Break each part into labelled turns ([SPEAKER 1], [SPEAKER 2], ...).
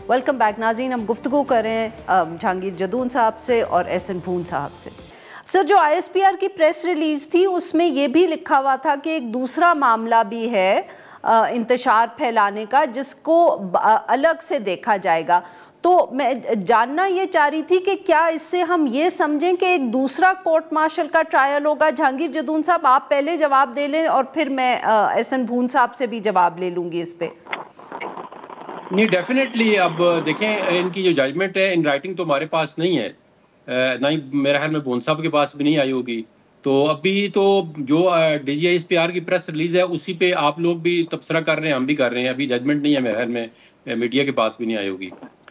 [SPEAKER 1] Welcome back नाज़रीन। हम गुफ्तगू कर रहे हैं जहांगीर जदून साहब से और एहसन भून साहब से। सर, जो ISPR की प्रेस रिलीज़ थी उसमें ये भी लिखा हुआ था कि एक दूसरा मामला भी है इंतशार फैलाने का, जिसको अलग से देखा जाएगा। तो मैं जानना ये चाह रही थी कि क्या इससे हम ये समझें कि एक दूसरा कोर्ट मार्शल का ट्रायल होगा? जहांगीर जदून साहब, आप पहले जवाब दे लें और फिर मैं एहसन भून साहब से भी जवाब ले लूँगी इस पर।
[SPEAKER 2] नहीं, डेफिनेटली। अब देखें, इनकी जो जजमेंट है इन राइटिंग तो हमारे पास नहीं है, ना ही मेरे ख्याल में भून साहब के पास भी नहीं आई होगी। तो अभी तो जो DGISPR की प्रेस रिलीज है उसी पे आप लोग भी तबसरा कर रहे हैं, हम भी कर रहे हैं। अभी जजमेंट नहीं है मेरे ख्याल में, मीडिया के पास भी नहीं आई होगी।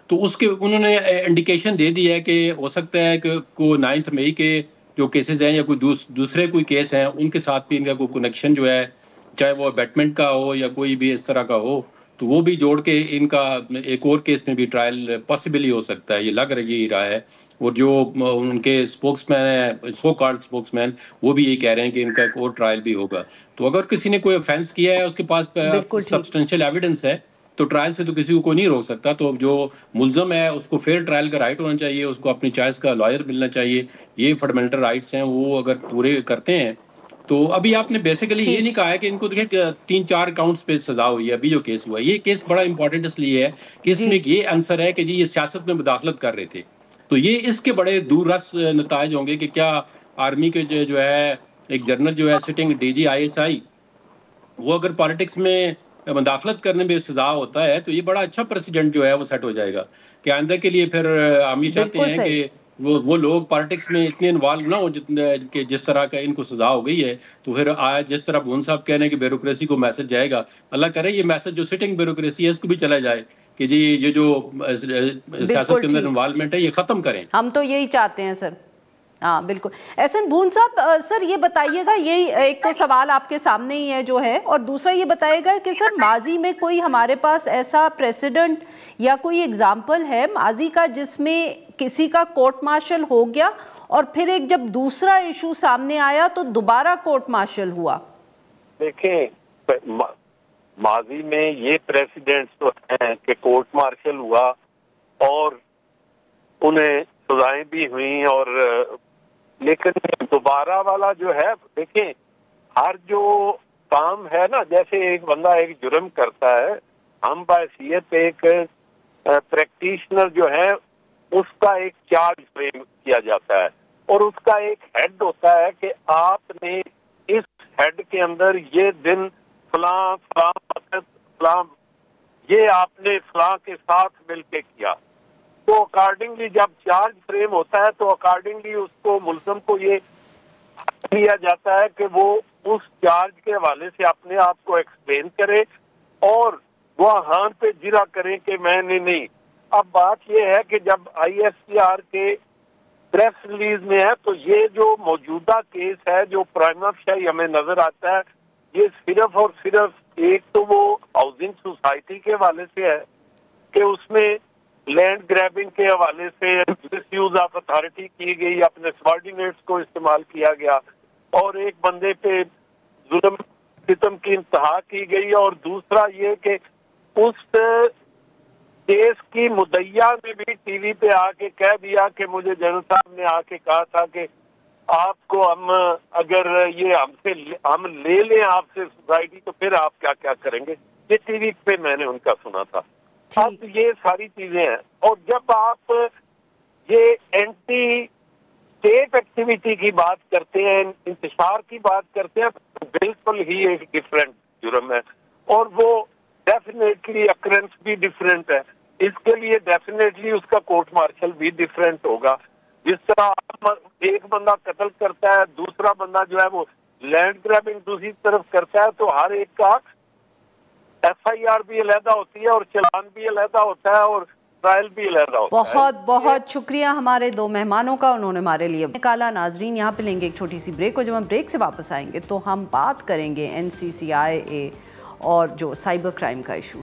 [SPEAKER 2] तो उसके उन्होंने इंडिकेशन दे दी है कि हो सकता है कि को 9 मई के जो केसेस हैं या कोई दूसरे कोई केस हैं उनके साथ भी इनका कोई कनेक्शन जो है, चाहे वो अबैटमेंट का हो या कोई भी इस तरह का हो, तो वो भी जोड़ के इनका एक और केस में भी ट्रायल पॉसिबली हो सकता है, ये लग रही रहा है। और जो उनके स्पोक्समैन है, सो कॉल्ड स्पोक्समैन, वो भी ये कह रहे हैं कि इनका एक और ट्रायल भी होगा। तो अगर किसी ने कोई ऑफेंस किया है, उसके पास सब्सटेंशियल एविडेंस है, तो ट्रायल से तो किसी को कोई नहीं रोक सकता। तो जो मुल्ज़म है उसको फेयर ट्रायल का राइट होना चाहिए, उसको अपनी चॉइस का लॉयर मिलना चाहिए। ये फंडामेंटल राइट्स हैं, वो अगर पूरे करते हैं तो अभी आपने बेसिकली ये नहीं कहा है कि इनको देखिए 3-4 काउंट्स पे सजा हुई है। अभी जो केस हुआ है, ये केस बड़ा इंपॉर्टेंट इसलिए है कि इसमें ये आंसर है कि जी ये सियासत में मुदाखलत कर रहे थे। तो ये इसके बड़े दूररस नताइज होंगे कि क्या आर्मी के जो है एक जनरल जो है सिटिंग DG ISI, वो अगर पॉलिटिक्स में मुदाखलत करने में सजा होता है तो ये बड़ा अच्छा प्रेसिडेंट जो है वो सेट हो जाएगा कि आइंदा के लिए फिर हम ये चाहते हैं कि वो लोग पॉलिटिक्स में इतने इन्वॉल्व ना हो जितने जिस तरह का इनको सजा हो गई है। तो फिर आज जिस तरह भून साहब कह रहे हैं कि ब्यूरोक्रेसी को मैसेज जाएगा, अल्लाह करे ये मैसेज जो सिटिंग ब्यूरोक्रेसी है इसको भी चला जाए कि जी ये जो सियासत के अंदर इन्वॉल्वमेंट है ये खत्म करें।
[SPEAKER 1] हम तो यही चाहते हैं सर। हाँ बिल्कुल। एहसन भून साहब, सर ये बताइएगा, यही एक तो सवाल आपके सामने ही है जो है, और दूसरा ये बताइएगा कि सर माजी में कोई हमारे पास ऐसा प्रेसिडेंट या कोई एग्जाम्पल है माजी का जिसमें किसी का कोर्ट मार्शल हो गया और फिर एक जब दूसरा इशू सामने आया तो दोबारा कोर्ट मार्शल हुआ?
[SPEAKER 3] देखें, माजी में ये प्रेसिडेंट्स तो हैं कि कोर्ट मार्शल हुआ और उन्हें सजाएं भी हुई, और लेकिन दोबारा वाला जो है, देखें हर जो काम है ना, जैसे एक बंदा एक जुर्म करता है, हम बहैसियत एक प्रैक्टिशनर जो है उसका एक चार्ज फ्रेम किया जाता है और उसका एक हेड होता है कि आपने इस हेड के अंदर ये दिन फलां फलां वक्त फलां ये आपने फलां के साथ मिलके किया। तो अकॉर्डिंगली जब चार्ज फ्रेम होता है तो अकॉर्डिंगली उसको मुल्ज़म को ये दिया जाता है कि वो उस चार्ज के हवाले से अपने आप को एक्सप्लेन करे और वो हां पे जिरा करें कि मैंने नहीं। अब बात ये है कि जब ISPR के प्रेस रिलीज में है तो ये जो मौजूदा केस है जो प्राइमा फेशी हमें नजर आता है, ये सिर्फ और सिर्फ एक तो वो हाउसिंग सोसाइटी के हवाले से है कि उसमें लैंड ग्रैबिंग के हवाले से मिसयूज ऑफ अथॉरिटी की गई, अपने सबऑर्डिनेट्स को इस्तेमाल किया गया और एक बंदे पे जुल्म सितम की इंतहा की गई, और दूसरा ये कि उस केस की मुद्दइया ने भी टीवी पे आके कह दिया कि मुझे जनरल साहब ने आके कहा था कि आपको हम अगर ये हम ले लें आपसे सोसाइटी तो फिर आप क्या क्या करेंगे। ये टीवी पे मैंने उनका सुना था। अब ये सारी चीजें हैं, और जब आप ये एंटी स्टेट एक्टिविटी की बात करते हैं, इंतशार की बात करते हैं, तो बिल्कुल ही एक डिफरेंट जुर्म है और वो डेफिनेटली अकरेंस भी डिफरेंट है। इसके लिए डेफिनेटली उसका कोर्ट मार्शल भी डिफरेंट होगा। जिस तरह एक बंदा कत्ल करता है, दूसरा बंदा जो है वो लैंड ग्रैबिंग दूसरी तरफ करता है, तो हर एक का FIR भी अलहदा होती है और चालान भी अलहदा होता है और ट्रायल भी अलहदा होता है।
[SPEAKER 1] बहुत बहुत शुक्रिया हमारे दो मेहमानों का, उन्होंने हमारे लिए निकाला। नाजरीन, यहाँ पे लेंगे एक छोटी सी ब्रेक, और जब हम ब्रेक से वापस आएंगे तो हम बात करेंगे NCCIA और जो साइबर क्राइम का इशू।